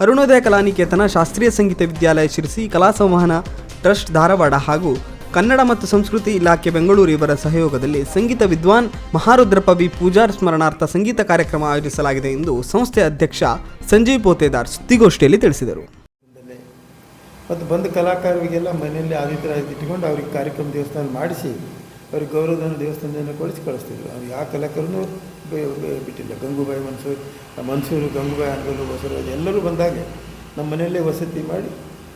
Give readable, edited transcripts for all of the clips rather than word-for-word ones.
ಅರುಣೋದಯ ಕಲಾನಿಕೇತನ, ಶಾಸ್ತ್ರೀಯ ಸಂಗೀತ ವಿದ್ಯಾಲಯ ಶಿರಸಿ, ಕಲಾ ಸಂವಹನ ಟ್ರಸ್ಟ್ ಧಾರವಾಡ ಹಾಗೂ ಕನ್ನಡ ಮತ್ತು ಸಂಸ್ಕೃತಿ ಇಲಾಖೆ ಬೆಂಗಳೂರು ಇವರ ಸಹಯೋಗದಲ್ಲಿ ಸಂಗೀತ ವಿದ್ವಾನ್ ಮಹಾರುದ್ರಪ್ಪ ವಿ ಪೂಜಾರ್ ಸ್ಮರಣಾರ್ಥ ಸಂಗೀತ ಕಾರ್ಯಕ್ರಮ ಆಯೋಜಿಸಲಾಗಿದೆ ಎಂದು ಸಂಸ್ಥೆ ಅಧ್ಯಕ್ಷ ಸಂಜೀವ್ ಪೋತೆದಾರ್ ಸುದ್ದಿಗೋಷ್ಠಿಯಲ್ಲಿ ತಿಳಿಸಿದರು. ಮತ್ತು ಬಂದ ಕಲಾಕಾರರಿಗೆಲ್ಲ ಮನೆಯಲ್ಲಿ ಆದಿತ್ಯರಾಗಿ ಇಟ್ಟುಕೊಂಡು ಅವ್ರಿಗೆ ಕಾರ್ಯಕ್ರಮ ದೇವಸ್ಥಾನ ಮಾಡಿಸಿ ಅವ್ರಿಗೆ ಗೌರವಧನ ದೇವಸ್ಥಾನದಿಂದ ಕಳಿಸ್ತಿದ್ರು. ಅವ್ರು ಯಾವ ಕಲಾಕಾರನೂ ಬಿಟ್ಟಿಲ್ಲ. ಗಂಗೂಬಾಯಿ ಮನ್ಸೂರು, ಗಂಗೂಬಾಯಿ ಅನ್ಗಲು, ಬಸವರಾಜ್ ಎಲ್ಲರೂ ಬಂದಾಗ ನಮ್ಮ ಮನೆಯಲ್ಲೇ ವಸತಿ ಮಾಡಿ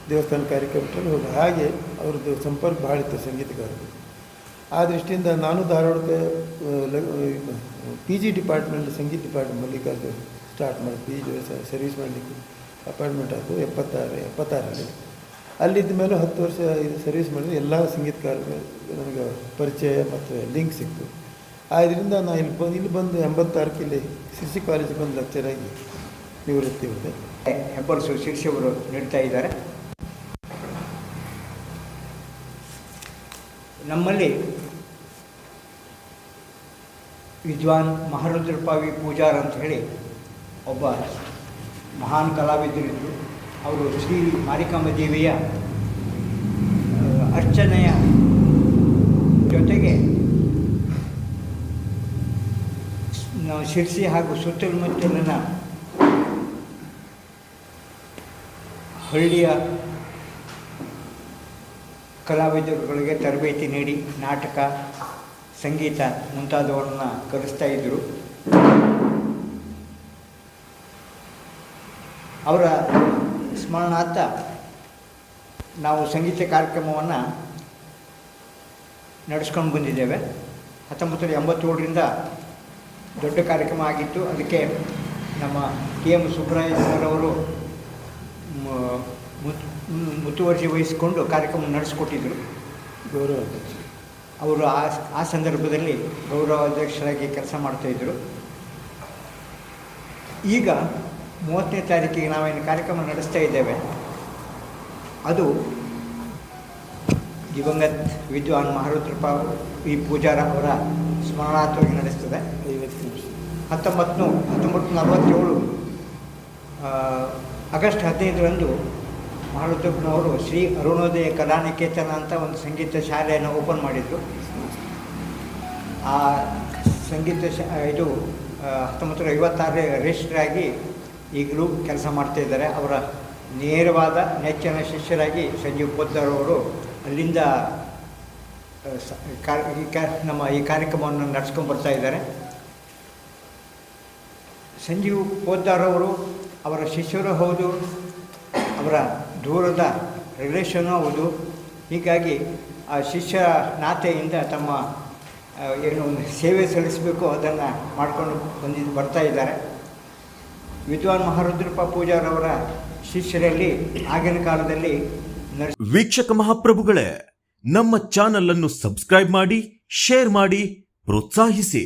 ದೇವಸ್ಥಾನ ಕಾರ್ಯಕ್ರಮದಲ್ಲಿ ಹೋಗಿ ಹಾಗೆ ಅವ್ರದ್ದು ಸಂಪರ್ಕ ಭಾಳ ಇತ್ತು ಸಂಗೀತಗಾರರು. ಆ ದೃಷ್ಟಿಯಿಂದ ನಾನು ಧಾರವಾಡಕ್ಕೆ PG ಡಿಪಾರ್ಟ್ಮೆಂಟ್, ಸಂಗೀತ ಡಿಪಾರ್ಟ್ಮೆಂಟ್ ಮಲ್ಲಿಕಾರ್ಜು ಸ್ಟಾರ್ಟ್ ಮಾಡಿ PG ಸರ್ವಿಸ್ ಮಾಡಲಿಕ್ಕೆ ಅಪಾಯಿಂಟ್ಮೆಂಟ್ ಆಯಿತು 76ರಲ್ಲಿ. ಅಲ್ಲಿದ್ದ ಮೇಲೆ 10 ವರ್ಷ ಇದು ಸರ್ವಿಸ್ ಮಾಡಿದ್ರೆ ಎಲ್ಲ ಸಂಗೀತಗಾರರು ನನಗೆ ಪರಿಚಯ ಮತ್ತು ಲಿಂಕ್ ಸಿಕ್ತು. ಆದ್ದರಿಂದ ನಾನು ಇಲ್ಲಿ ಬಂದು 86ಕ್ಕೆ ಇಲ್ಲಿ ಶಿರ್ಸಿ ಕಾಲೇಜಿಗೆ ಬಂದು ಲೆಕ್ಚರಾಗಿ ನಿವೃತ್ತಿ ಹೊಂದೆ. ಹೆಬ್ಬರಸು ಶಿರ್ಸಿ ಅವರು ನೀಡ್ತಾ ಇದ್ದಾರೆ. ನಮ್ಮಲ್ಲಿ ವಿದ್ವಾನ್ ಮಹಾರುದ್ರಪ್ಪ ವಿ ಪೂಜಾರ್ ಅಂತ ಹೇಳಿ ಒಬ್ಬ ಮಹಾನ್ ಕಲಾವಿದರಿದ್ದರು. ಅವರು ಶ್ರೀ ಮಾರಿಕಾಂಬ ದೇವಿಯ ಅರ್ಚನೆಯ ಜೊತೆಗೆ ನಾವು ಶಿರ್ಸಿ ಹಾಗೂ ಸುತ್ತಮುತ್ತಲಿನ ಹಳ್ಳಿಯ ಕಲಾವಿದರುಗಳಿಗೆ ತರಬೇತಿ ನೀಡಿ ನಾಟಕ, ಸಂಗೀತ ಮುಂತಾದವರನ್ನ ಕಲಿಸ್ತಾ ಇದ್ದರು. ಅವರ ಸ್ಮರಣಾರ್ಥ ನಾವು ಸಂಗೀತ ಕಾರ್ಯಕ್ರಮವನ್ನು ನಡೆಸ್ಕೊಂಡು ಬಂದಿದ್ದೇವೆ. 1987ರಿಂದ ದೊಡ್ಡ ಕಾರ್ಯಕ್ರಮ ಆಗಿತ್ತು. ಅದಕ್ಕೆ ನಮ್ಮ KM ಸುಬ್ರಾಯರವರು ಮುತುವರ್ಜಿ ವಹಿಸಿಕೊಂಡು ಕಾರ್ಯಕ್ರಮ ನಡೆಸಿಕೊಟ್ಟಿದ್ದರು. ಗೌರವ ಅಧ್ಯಕ್ಷ ಅವರು ಆ ಸಂದರ್ಭದಲ್ಲಿ ಗೌರವಾಧ್ಯಕ್ಷರಾಗಿ ಕೆಲಸ ಮಾಡ್ತಾಯಿದ್ದರು. ಈಗ 30ನೇ ತಾರೀಕಿಗೆ ನಾವೇನು ಕಾರ್ಯಕ್ರಮ ನಡೆಸ್ತಾ ಇದ್ದೇವೆ, ಅದು ದಿವಂಗತ ವಿದ್ವಾನ್ ಮಹಾರುದ್ರಪ್ಪ ವಿ ಪೂಜಾರ ಅವರ ಸ್ಮರಣಾರ್ಥವಾಗಿ ನಡೆಸ್ತದೆ. 1947 ಆಗಸ್ಟ್ 15ರಂದು ಮಹಾರುದ್ರಪ್ಪನವರು ಶ್ರೀ ಅರುಣೋದಯ ಕಲಾನಿಕೇತನ ಅಂತ ಒಂದು ಸಂಗೀತ ಶಾಲೆಯನ್ನು ಓಪನ್ ಮಾಡಿದರು. ಆ ಸಂಗೀತ ಇದು 1956 ರಿಜಿಸ್ಟರ್ ಆಗಿ ಈಗಲೂ ಕೆಲಸ ಮಾಡ್ತಾಯಿದ್ದಾರೆ. ಅವರ ನೇರವಾದ ನೆಚ್ಚಿನ ಶಿಷ್ಯರಾಗಿ ಸಂಜೀವ್ ಪೋದ್ದಾರ್ ಅವರು ಅಲ್ಲಿಂದ ನಮ್ಮ ಈ ಕಾರ್ಯಕ್ರಮವನ್ನು ನಡೆಸ್ಕೊಂಡು ಬರ್ತಾ ಇದ್ದಾರೆ. ಸಂಜೀವ್ ಪೋದ್ದಾರ್ ಅವರು ಅವರ ಶಿಷ್ಯರು ಹೌದು, ಅವರ ದೂರದ ರಿಲೇಷನ್ನು ಹೌದು. ಹೀಗಾಗಿ ಆ ಶಿಷ್ಯ ನಾತೆಯಿಂದ ತಮ್ಮ ಏನು ಸೇವೆ ಸಲ್ಲಿಸಬೇಕು ಅದನ್ನು ಮಾಡ್ಕೊಂಡು ಬರ್ತಾ ಇದ್ದಾರೆ. ವಿದ್ವಾನ್ ಮಹಾರುದ್ರಪ್ಪ ಪೂಜಾರ್ ಅವರ ಶಿಷ್ಯರಲ್ಲಿ ಆಗಿನ ಕಾಲದಲ್ಲಿ ವೀಕ್ಷಕ ಮಹಾಪ್ರಭುಗಳೇ, ನಮ್ಮ ಚಾನಲ್ ಅನ್ನು ಸಬ್ಸ್ಕ್ರೈಬ್ ಮಾಡಿ, ಶೇರ್ ಮಾಡಿ, ಪ್ರೋತ್ಸಾಹಿಸಿ.